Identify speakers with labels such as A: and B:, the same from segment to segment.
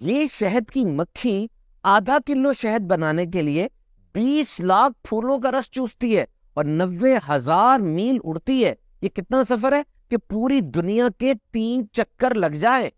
A: یہ شہد کی مکھی آدھا کلو شہد بنانے کے لیے 20 لاکھ پھولوں کا رس چوستی ہے اور 90,000 میل اڑتی ہے۔ یہ کتنا سفر ہے کہ پوری دنیا کے 3 چکر لگ جائیں۔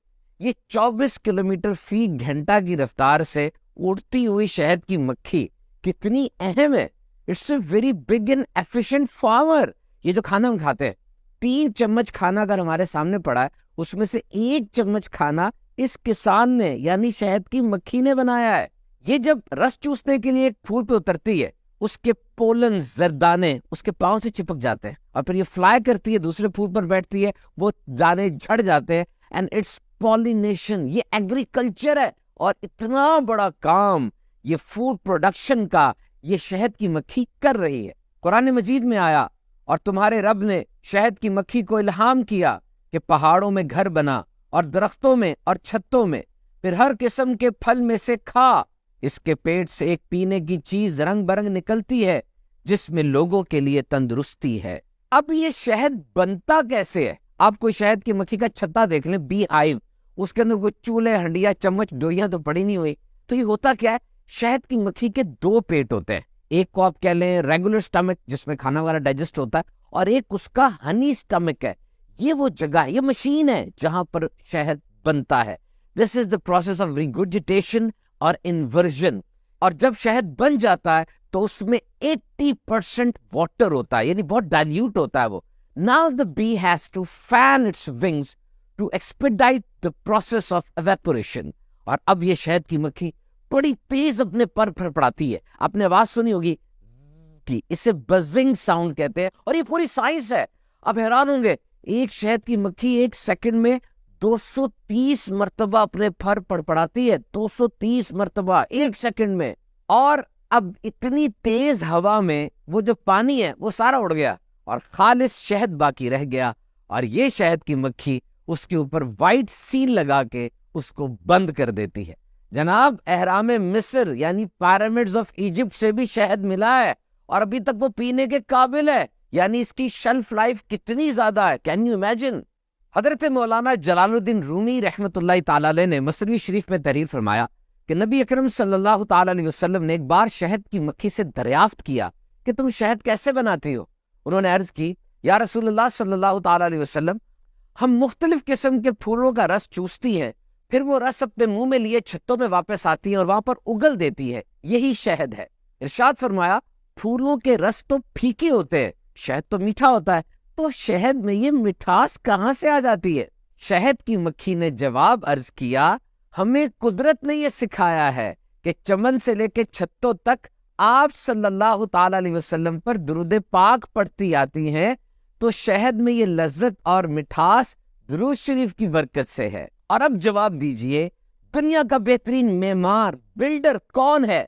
A: یہ 24 کلومیٹر فی گھنٹہ کی رفتار سے اڑتی ہوئی شہد کی مکھی کتنی اہم ہے۔ It's a very big and efficient farmer. یہ جو کھانا ہم کھاتے ہیں، 3 چمچ کھانا اگر ہمارے سامنے پڑا ہے، اس میں سے 1 چمچ کھانا اس کسان نے یعنی شہد کی مکھی نے بنایا ہے۔ یہ جب رس چوسنے کے لیے ایک پھول پہ اترتی ہے، اس کے پولن زردانے اس کے پاؤں سے چپک جاتے ہیں اور پھر یہ فلائی کرتی ہے، دوسرے پھول پر بیٹھتی ہے، وہ دانے جھڑ جاتے ہیں، اینڈ اٹس پولینیشن۔ یہ ایگریکلچر ہے اور اتنا بڑا کام یہ فوڈ پروڈکشن کا یہ شہد کی مکھی کر رہی ہے۔ قرآن مجید میں آیا، اور تمہارے رب نے شہد کی مکھی کو الہام کیا کہ پہاڑوں میں گھر بنا اور درختوں میں اور چھتوں میں، پھر ہر قسم کے پھل میں سے کھا، اس کے پیٹ سے ایک پینے کی چیز رنگ برنگ نکلتی ہے جس میں لوگوں کے لیے تندرستی ہے۔ اب یہ شہد بنتا کیسے ہے؟ آپ کوئی شہد کی مکھی کا چھتا دیکھ لیں، بی ہائیو، اس کے اندر کوئی چولہے، ہنڈیا، چمچ، ڈوئیاں تو پڑی نہیں ہوئی۔ تو یہ ہوتا کیا ہے؟ شہد کی مکھی کے 2 پیٹ ہوتے ہیں، ایک کو آپ کہہ لیں ریگولر سٹمک جس میں کھانا وغیرہ ڈائجسٹ ہوتا ہے، اور ایک اس کا ہنی سٹمک ہے۔ یہ وہ جگہ ہے، یہ مشین ہے جہاں پر شہد بنتا ہے۔ دس از دا پروسیس آف ریگورجیٹیشن اور انورژن۔ اور جب شہد بن جاتا ہے تو اس میں 80% واٹر ہوتا ہے، یعنی بہت ڈائلیوٹ ہوتا ہے وہ۔ Now the bee has to fan its wings to expedite the process of evaporation۔ اور اب یہ شہد کی مکھی بڑی تیز اپنے پر پھڑپڑاتی ہے۔ آپ نے آواز سنی ہوگی کی، اسے بزنگ ساؤنڈ کہتے ہیں، اور یہ پوری سائنس ہے۔ اب حیران ہوں گے، ایک شہد کی مکھی 1 سیکنڈ میں 230 مرتبہ اپنے پر پڑپڑاتی ہے، 230 مرتبہ 1 سیکنڈ میں۔ اور اب اتنی تیز ہوا میں وہ جو پانی ہے وہ سارا اڑ گیا اور خالص شہد باقی رہ گیا، اور یہ شہد کی مکھی اس کے اوپر وائٹ سیل لگا کے اس کو بند کر دیتی ہے۔ جناب، اہرام مصر یعنی پیرامڈز آف ایجپٹ سے بھی شہد ملا ہے اور ابھی تک وہ پینے کے قابل ہے، یعنی اس کی شیلف لائف کتنی زیادہ ہے، کین یو امیجن؟ حضرت مولانا جلال الدین رومی رحمۃ اللہ تعالی علیہ نے مثنوی شریف میں تحریر فرمایا کہ نبی اکرم صلی اللہ تعالی علیہ وسلم نے ایک بار شہد کی مکھی سے دریافت کیا کہ تم شہد کیسے بناتی ہو؟ انہوں نے عرض کی، یا رسول اللہ صلی اللہ تعالی علیہ وسلم، ہم مختلف قسم کے پھولوں کا رس چوستی ہیں، پھر وہ رس اپنے منہ میں لیے چھتوں میں واپس آتی ہیں اور وہاں پر اگل دیتی ہے، یہی شہد ہے۔ ارشاد فرمایا، پھولوں کے رس تو پھیکے ہوتے ہیں، شہد تو میٹھا ہوتا ہے، تو شہد میں یہ مٹھاس کہاں سے آ جاتی ہے؟ شہد کی مکھی نے جواب عرض کیا، ہمیں قدرت نے یہ سکھایا ہے کہ چمن سے لے کے چھتوں تک آپ صلی اللہ تعالی علیہ وسلم پر درود پاک پڑھتی آتی ہیں، تو شہد میں یہ لذت اور مٹھاس درود شریف کی برکت سے ہے۔ اور اب جواب دیجئے، دنیا کا بہترین معمار، بلڈر کون ہے؟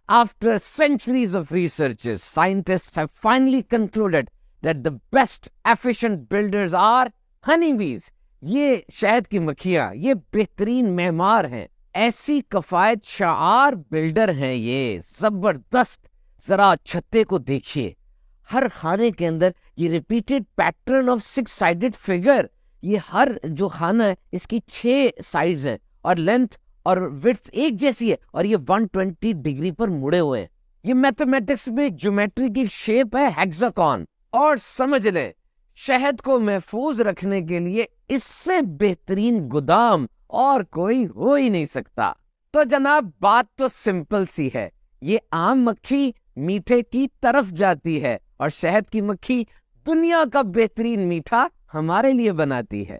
A: After centuries of researches, scientists have finally concluded that the best efficient builders are honeybees۔ یہ شہد کی مکھیاں یہ بہترین معمار ہیں، ایسی کفایت شعار بلڈر ہیں، یہ زبردست۔ ذرا چھتے کو دیکھیے، ہر خانے کے اندر یہ repeated pattern of 6 sided figure، یہ ہر جو خانہ ہے اس کی 6 سائڈز ہیں اور لینتھ اور وڈتھ ایک جیسی ہے، اور یہ 120 ڈگری پر مڑے ہوئے ہیں۔ یہ میتھمیٹکس میں جیومیٹری کی شیپ ہے ہیگزاگون۔ اور سمجھ لیں، شہد کو محفوظ رکھنے کے لیے اس سے بہترین گودام اور کوئی ہو ہی نہیں سکتا۔ تو جناب، بات تو سمپل سی ہے، یہ عام مکھی میٹھے کی طرف جاتی ہے اور شہد کی مکھی دنیا کا بہترین میٹھا ہمارے لیے بناتی ہے،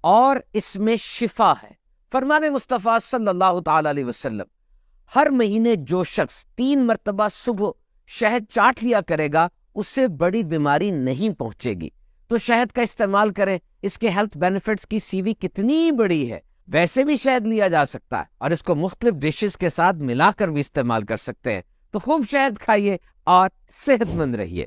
A: اور اس میں شفا ہے۔ فرمان مصطفیٰ صلی اللہ تعالی علیہ وسلم، ہر مہینے جو شخص 3 مرتبہ صبح شہد چاٹ لیا کرے گا اسے بڑی بیماری نہیں پہنچے گی۔ تو شہد کا استعمال کریں، اس کے ہیلتھ بینیفٹس کی سی وی کتنی بڑی ہے۔ ویسے بھی شہد لیا جا سکتا ہے اور اس کو مختلف ڈشز کے ساتھ ملا کر بھی استعمال کر سکتے ہیں۔ تو خوب شہد کھائیے اور صحت مند رہیے۔